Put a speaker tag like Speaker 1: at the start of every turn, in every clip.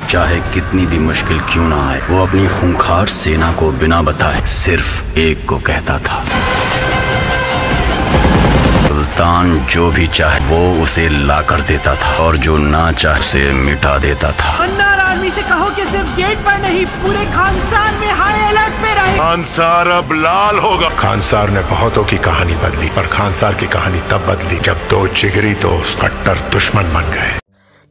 Speaker 1: चाहे कितनी भी मुश्किल क्यों ना आए, वो अपनी खूंखार सेना को बिना बताए सिर्फ एक को कहता था, सुल्तान जो भी चाहे वो उसे ला कर देता था और जो ना चाहे उसे मिटा देता था।
Speaker 2: अन्नार आर्मी से कहो कि सिर्फ गेट पर नहीं, पूरे खानसार में हाई अलर्ट पे रहे।
Speaker 3: खानसार अब लाल होगा। खानसार ने बहुतों की कहानी बदली, पर खानसार की कहानी तब बदली जब दो जिगरी दोस्त कट्टर दुश्मन बन गए।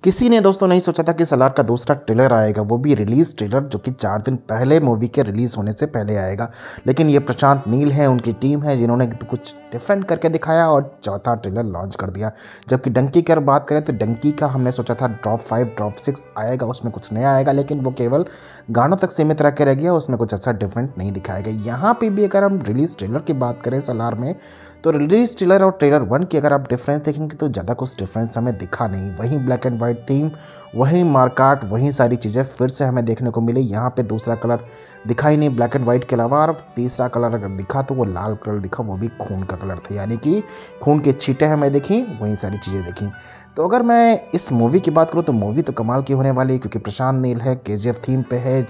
Speaker 4: किसी ने दोस्तों नहीं सोचा था कि सलार का दूसरा ट्रेलर आएगा, वो भी रिलीज ट्रेलर, जो कि 4 दिन पहले मूवी के रिलीज होने से पहले आएगा। लेकिन ये प्रशांत नील है, उनकी टीम है, जिन्होंने कुछ डिफरेंट करके दिखाया और चौथा ट्रेलर लॉन्च कर दिया। जबकि डंकी की अगर बात करें तो डंकी का हमने सोचा था ड्रॉप 5 ड्रॉप 6 आएगा, उसमें कुछ नया आएगा, लेकिन वो केवल गानों तक सीमित रह के रह गया, उसमें कुछ अच्छा डिफरेंट नहीं दिखाया गया। यहाँ पर भी अगर हम रिलीज ट्रेलर की बात करें सलार में, तो रिलीज ट्रेलर और ट्रेलर 1 की अगर आप डिफरेंस देखेंगे तो ज़्यादा कुछ डिफरेंस हमें दिखा नहीं। वहीं ब्लैक एंड वाइट थीम, वहीं मार्काट, वहीं सारी चीज़ें फिर से हमें देखने को मिली। यहाँ पे दूसरा कलर दिखा ही नहीं ब्लैक एंड वाइट के अलावा, और तीसरा कलर अगर दिखा तो वो लाल कलर दिखा, वो भी खून का कलर था, यानी कि खून के छींटे हमें देखी, वहीं सारी चीज़ें देखी। तो अगर मैं इस मूवी की बात करूँ तो मूवी तो कमाल की होने वाली है, क्योंकि प्रशांत नील है, KGF थीम पे है,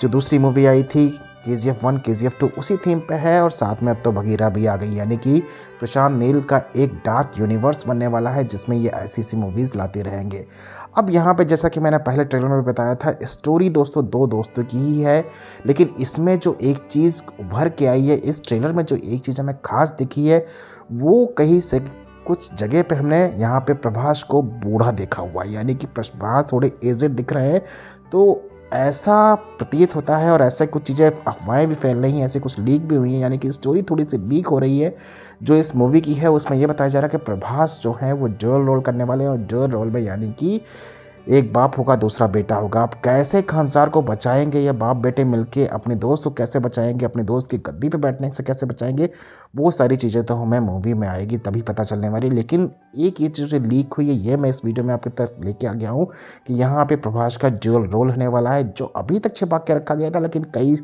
Speaker 4: जो दूसरी मूवी आई थी KGF 1 KGF 2 उसी थीम पे है, और साथ में अब तो बगीरा भी आ गई, यानी कि प्रशांत नील का एक डार्क यूनिवर्स बनने वाला है जिसमें ये ऐसी मूवीज़ लाते रहेंगे। अब यहाँ पे जैसा कि मैंने पहले ट्रेलर में भी बताया था, स्टोरी दोस्तों 2 दोस्तों की ही है, लेकिन इसमें जो एक चीज़ उभर के आई है, इस ट्रेलर में जो एक चीज़ हमें खास दिखी है, वो कहीं से कुछ जगह पे हमने यहाँ पे प्रभास को बूढ़ा देखा हुआ है, यानी कि प्रभास थोड़े एजेड दिख रहे हैं। तो ऐसा प्रतीत होता है, और ऐसा कुछ चीज़ें अफवाहें भी फैल रही हैं, ऐसे कुछ लीक भी हुई हैं, यानी कि स्टोरी थोड़ी सी लीक हो रही है जो इस मूवी की है। उसमें यह बताया जा रहा है कि प्रभास जो है वो ड्यूअल रोल करने वाले हैं, और ड्यूअल रोल में यानी कि एक बाप होगा दूसरा बेटा होगा। आप कैसे खानसार को बचाएंगे, या बाप बेटे मिलके अपने दोस्त को कैसे बचाएंगे, अपने दोस्त की गद्दी पे बैठने से कैसे बचाएंगे, वो सारी चीज़ें तो हमें मूवी में आएगी तभी पता चलने वाली। लेकिन एक ये चीज़ लीक हुई है, ये मैं इस वीडियो में आपकी तरफ लेके आ गया हूँ कि यहाँ पे प्रभास का ड्यूअल रोल होने वाला है, जो अभी तक छिपा के रखा गया था, लेकिन कई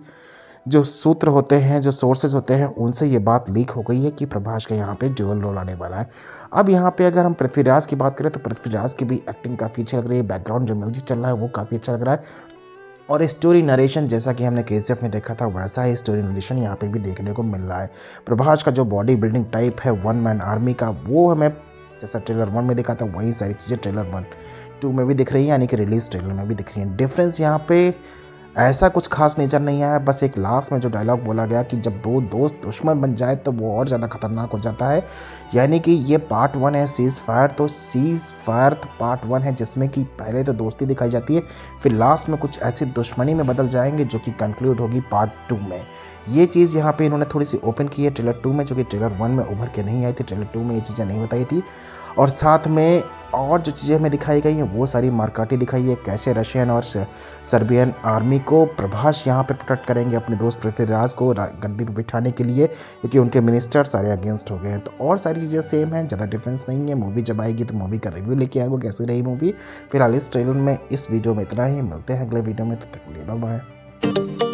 Speaker 4: जो सूत्र होते हैं, जो सोर्सेज होते हैं, उनसे ये बात लीक हो गई है कि प्रभास का यहाँ पे ड्यूअल रोल आने वाला है। अब यहाँ पे अगर हम पृथ्वीराज की बात करें तो पृथ्वीराज की भी एक्टिंग काफ़ी अच्छी लग रही है, बैकग्राउंड जो म्यूजिक चल रहा है वो काफ़ी अच्छा लग रहा है, और स्टोरी नरेशन जैसा कि हमने KGF में देखा था वैसा ही स्टोरी नरेशन यहाँ पे भी देखने को मिल रहा है। प्रभास का जो बॉडी बिल्डिंग टाइप है 1 मैन आर्मी का, वो हमें जैसा ट्रेलर 1 में देखा था वही सारी चीज़ें ट्रेलर 1-2 में भी दिख रही हैं, यानी कि रिलीज ट्रेलर में भी दिख रही हैं। डिफरेंस यहाँ पे ऐसा कुछ खास नज़र नहीं आया, बस एक लास्ट में जो डायलॉग बोला गया कि जब 2 दोस्त दुश्मन बन जाए तो वो और ज़्यादा खतरनाक हो जाता है, यानी कि ये पार्ट 1 है सीज़ फायर, तो सीज़ फायर पार्ट 1 है, जिसमें कि पहले तो दोस्ती दिखाई जाती है, फिर लास्ट में कुछ ऐसी दुश्मनी में बदल जाएंगे जो कि कंक्लूड होगी पार्ट 2 में। ये चीज़ यहाँ पे इन्होंने थोड़ी सी ओपन की है ट्रेलर 2 में, जो कि ट्रेलर 1 में उभर के नहीं आई थी, ट्रेलर 2 में ये चीज़ें नहीं बताई थी। और साथ में और जो चीज़ें हमें दिखाई गई हैं वो सारी मार्काटी दिखाई है, कैसे रशियन और सर्बियन आर्मी को प्रभास यहाँ पे प्रोटेक्ट करेंगे अपने दोस्त पृथ्वीराज को गद्दी पे बिठाने के लिए, क्योंकि उनके मिनिस्टर सारे अगेंस्ट हो गए हैं। तो और सारी चीज़ें सेम हैं, ज़्यादा डिफरेंस नहीं है। मूवी जब आएगी तो मूवी का रिव्यू लेके आएंगे कैसी रही मूवी। फिलहाल इस ट्रेलर में इस वीडियो में इतना ही, मिलते हैं अगले वीडियो में, तब तक के लिए बाय बाय।